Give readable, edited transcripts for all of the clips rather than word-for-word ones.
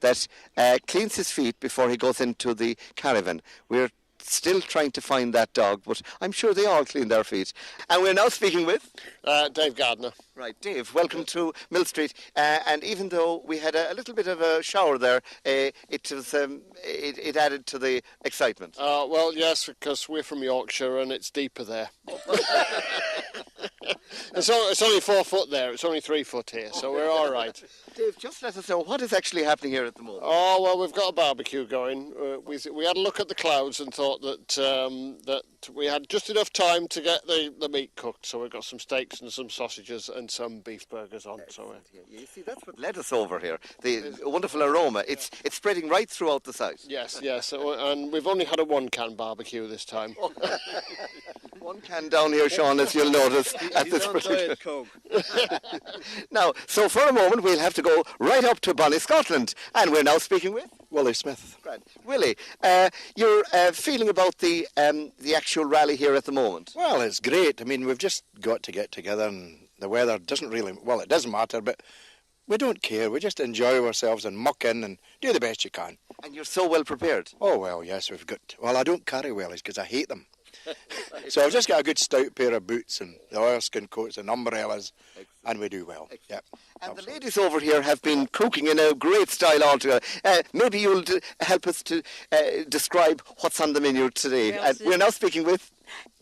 that cleans his feet before he goes into the caravan. We're still trying to find that dog, but I'm sure they all clean their feet. And we're now speaking with Dave Gardner. Right, Dave, welcome to Millstreet. And even though we had a little bit of a shower there, it added to the excitement. Well, yes, because we're from Yorkshire and it's deeper there. It's only 4 foot there. It's only 3 foot here, so we're all right. Dave, just let us know what is actually happening here at the moment. Oh, well, we've got a barbecue going. We had a look at the clouds and thought that that we had just enough time to get the meat cooked. So we've got some steaks and some sausages and some beef burgers on. So you see, that's what led us over here. The wonderful aroma. It's spreading right throughout the site. Yes. And we've only had a 1-can barbecue this time. 1 can down here, Sean, as you'll notice at this particular. Now, so for a moment we'll have to go right up to Bonnie, Scotland, and we're now speaking with Willie Smith. Right. Willie, you're feeling about the actual rally here at the moment? Well, it's great. I mean, we've just got to get together, and the weather doesn't really, well, it doesn't matter, but we don't care. We just enjoy ourselves and muck in and do the best you can. And you're so well prepared. Oh, well, yes, we've got, well, I don't carry wellies because I hate them. So I've just got a good stout pair of boots and the oilskin coats and umbrellas. Excellent. And we do well. Yep, and absolutely. The ladies over here have been cooking in a great style altogether. Maybe you'll help us to describe what's on the menu today. Well, we're now speaking with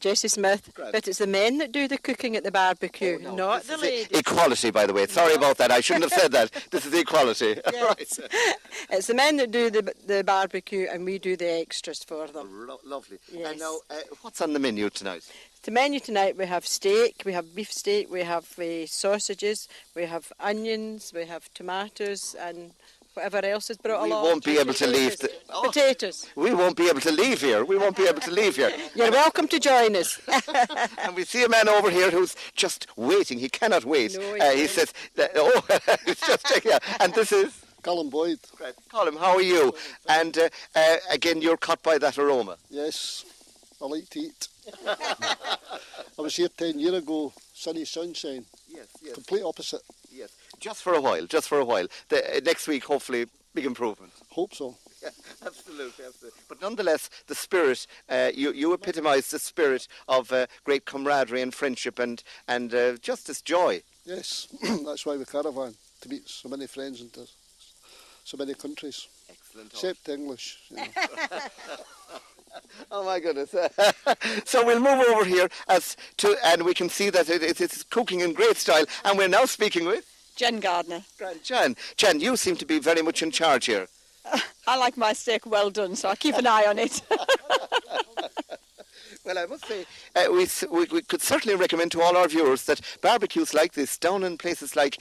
Jessie Smith, but it's the men that do the cooking at the barbecue, not the ladies. Equality, by the way. Sorry about that. I shouldn't have said that. This is equality. Yes. Right. It's the men that do the barbecue, and we do the extras for them. Lovely. Yes. And now, what's on the menu tonight? The menu tonight, we have steak, we have beef steak, we have sausages, we have onions, we have tomatoes, and whatever else is brought along. We won't be able to leave. Potatoes. We won't be able to leave here. We won't be able to leave here. You're welcome to join us. And we see a man over here who's just waiting. He cannot wait. No, he says, he's just checking out. And this is? Colin Boyd. Right. Colin, how are you? And again, you're caught by that aroma. Yes, I like to eat. I was here 10 years ago, sunny sunshine. Yes. Complete opposite. Yes, just for a while. Next week, hopefully, big improvement. Hope so. Yeah, absolutely. But nonetheless, the spirit, you epitomise the spirit of great camaraderie and friendship and just this joy. Yes, that's why we caravan, to meet so many friends and so many countries. Excellent. Except English. You know. Oh my goodness. So we'll move over here and we can see that it's cooking in great style, and we're now speaking with Jen Gardner. Jen, you seem to be very much in charge here. I like my steak well done, so I keep an eye on it. Well, I must say, we could certainly recommend to all our viewers that barbecues like this down in places like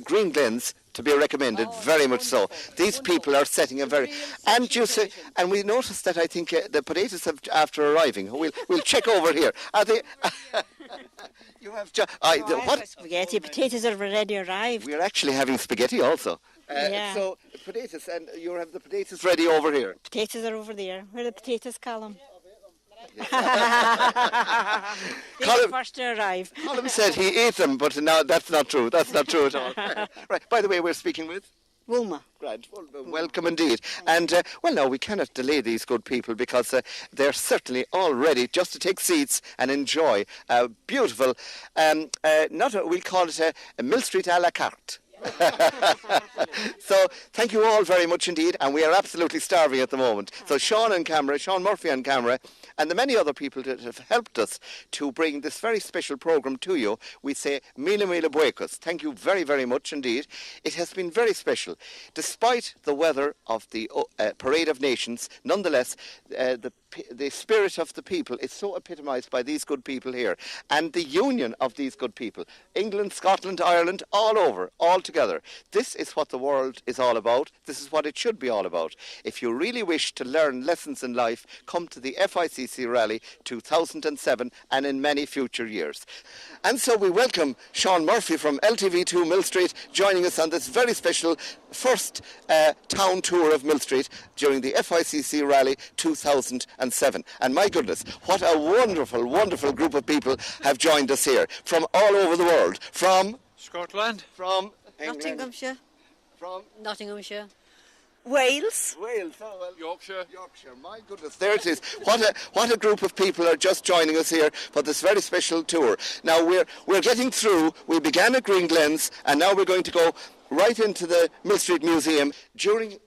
Green Glens to be recommended, very much so. These people are setting a very... And you say, and we noticed that I think the potatoes have, after arriving, we'll check over here. Are they... You have... what? Spaghetti. Potatoes have already arrived. We're actually having spaghetti also. Yeah. So, potatoes, and you have the potatoes ready over here. Potatoes are over there. Where are the potatoes, Callum? Colin, first to arrive. Colin said he ate them, but no, that's not true. That's not true at all. Right. By the way, we're speaking with Wilma. Right. Welcome indeed. And well, no, we cannot delay these good people because they're certainly all ready just to take seats and enjoy a beautiful. We'll call it a Millstreet à la carte. So thank you all very much indeed, and we are absolutely starving at the moment. So Sean Murphy on camera, and the many other people that have helped us to bring this very special programme to you, we say mille buecos. Thank you very, very much indeed. It has been very special. Despite the weather of the Parade of Nations, nonetheless, the spirit of the people is so epitomised by these good people here, and the union of these good people, England, Scotland, Ireland, all over, all together. This is what the world is all about. This is what it should be all about. If you really wish to learn lessons in life, come to the FICC Rally 2007 and in many future years. And so we welcome Sean Murphy from LTV2 Millstreet joining us on this very special first town tour of Millstreet during the FICC Rally 2007. And my goodness, what a wonderful, wonderful group of people have joined us here from all over the world. From Scotland. From England. Nottinghamshire. From Nottinghamshire. Wales. Wales, oh well. Yorkshire. Yorkshire, my goodness, there it is. What a group of people are just joining us here for this very special tour. Now we're getting through. We began at Green Glens, and now we're going to go right into the Millstreet Museum. During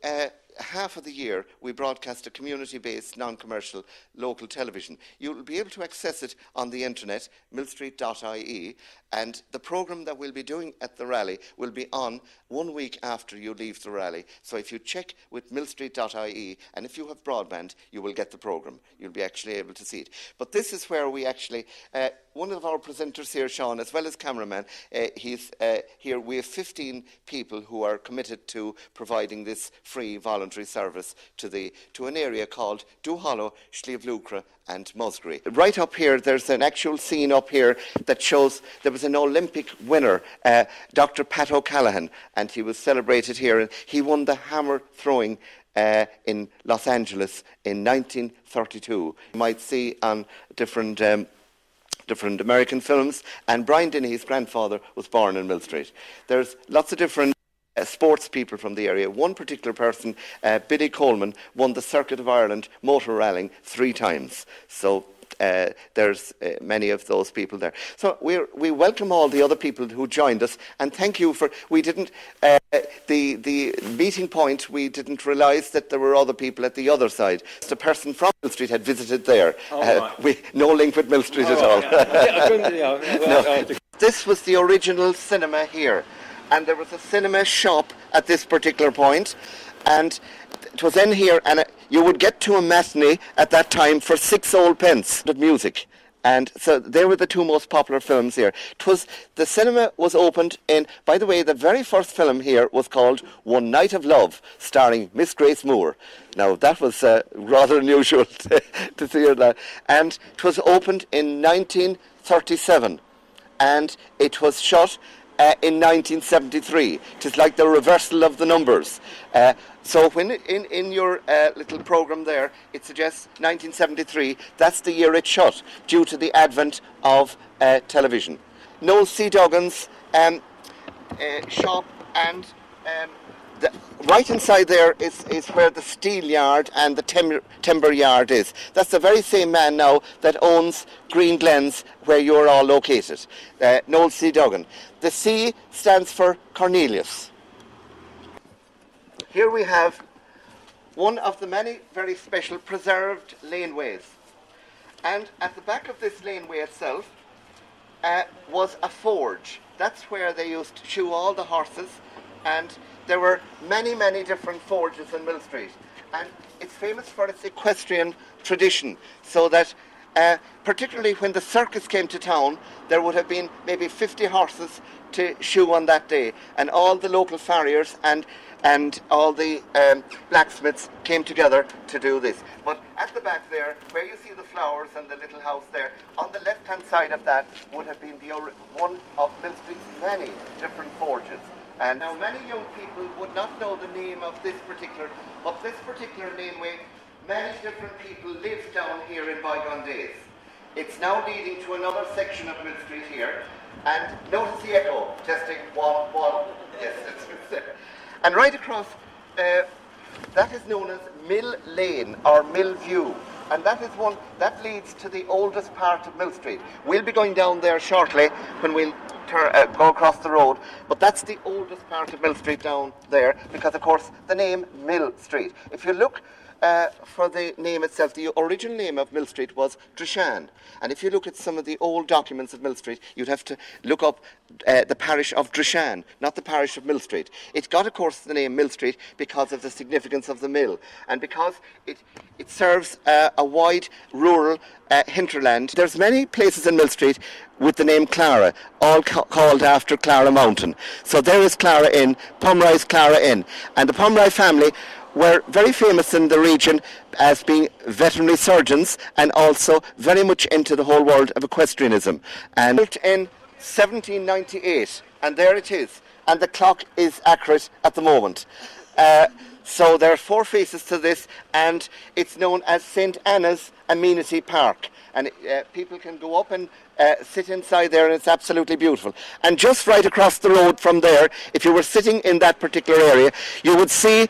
half of the year, we broadcast a community-based, non-commercial local television. You'll be able to access it on the internet, millstreet.ie, and the programme that we'll be doing at the rally will be on 1 week after you leave the rally. So if you check with millstreet.ie, and if you have broadband, you will get the programme. You'll be actually able to see it. But this is where we actually, one of our presenters here, Sean, as well as cameraman, he's here. We have 15 people who are committed to providing this free voluntary service to an area called Duhallow, Sliabh and Musgrave. Right up here, there's an actual scene up here that shows there was an Olympic winner, Dr. Pat O'Callaghan, and he was celebrated here. And he won the hammer throwing in Los Angeles in 1932. You might see on different American films, and Brian Dennehy's grandfather was born in Millstreet. There's lots of different sports people from the area. One particular person, Billy Coleman, won the Circuit of Ireland motor rallying 3 times. So there's many of those people there. So we welcome all the other people who joined us, and thank you for, we didn't, the meeting point, we didn't realise that there were other people at the other side. The person from Millstreet had visited there. No link with Millstreet at all. No. This was the original cinema here, and there was a cinema shop at this particular point, and it was in here, and you would get to a matinee at that time for 6 old pence of music. And so they were the 2 most popular films here. The cinema was opened in, by the way, the very first film here was called One Night of Love, starring Miss Grace Moore. Now, that was rather unusual to hear that. And it was opened in 1937, and it was shot in 1973. It is like the reversal of the numbers. So when in your little programme there, it suggests 1973, that's the year it shut, due to the advent of television. Noel C. Duggan's shop, and right inside there is where the steel yard and the timber yard is. That's the very same man now that owns Green Glens, where you're all located, Noel C. Duggan. The C stands for Cornelius. Here we have one of the many very special preserved laneways. And at the back of this laneway itself was a forge. That's where they used to shoe all the horses, and there were many, many different forges in Millstreet. And it's famous for its equestrian tradition, so that particularly when the circus came to town, there would have been maybe 50 horses to shoe on that day, and all the local farriers and all the blacksmiths came together to do this. But at the back there, where you see the flowers and the little house there, on the left-hand side of that would have been one of Millstreet's many different forges. And now many young people would not know the name of this particular laneway. Many different people lived down here in bygone days. It's now leading to another section of Millstreet here. And notice the echo, testing 1, 1. Yes, it's there. And right across, that is known as Mill Lane or Mill View. And that is one that leads to the oldest part of Millstreet. We'll be going down there shortly when we'll go across the road. But that's the oldest part of Millstreet down there, because of course the name Millstreet. If you look for the name itself, the original name of Millstreet was Drishan. And if you look at some of the old documents of Millstreet, you'd have to look up the parish of Drishan, not the parish of Millstreet. It got, of course, the name Millstreet because of the significance of the mill, and because it serves a wide rural hinterland. There's many places in Millstreet with the name Clara, all called after Clara Mountain. So there is Clara Inn, Pomrye's Clara Inn, and the Pomrye family were very famous in the region as being veterinary surgeons and also very much into the whole world of equestrianism. And built in 1798, and there it is, and the clock is accurate at the moment. So there are 4 faces to this, and it's known as St. Anna's Amenity Park. And people can go up and sit inside there, and it's absolutely beautiful. And just right across the road from there, if you were sitting in that particular area, you would see